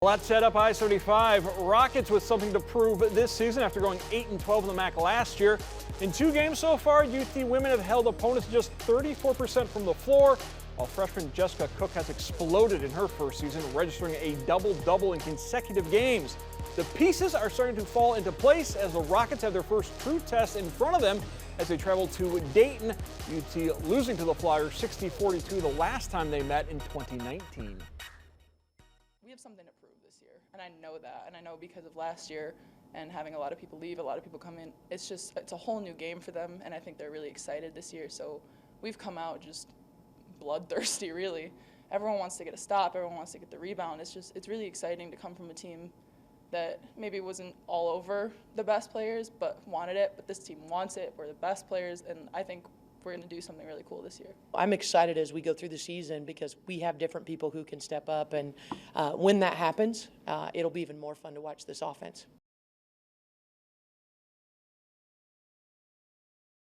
Let's set up I-75. Rockets with something to prove this season after going 8-12 in the MAC last year. In 2 games so far, UT women have held opponents just 34% from the floor, while freshman Jessica Cook has exploded in her first season, registering a double-double in consecutive games. The pieces are starting to fall into place as the Rockets have their first true test in front of them as they travel to Dayton. UT losing to the Flyers 60-42 the last time they met in 2019. We have something to prove this year, and I know that, and I know because of last year and having a lot of people leave, a lot of people come in, it's a whole new game for them, and I think they're really excited this year. So we've come out just bloodthirsty, really. Everyone wants to get a stop, everyone wants to get the rebound. It's really exciting to come from a team that maybe wasn't all over the best players but wanted it, but this team wants it. We're the best players, and I think we're going to do something really cool this year. I'm excited as we go through the season because we have different people who can step up, and when that happens, it'll be even more fun to watch this offense.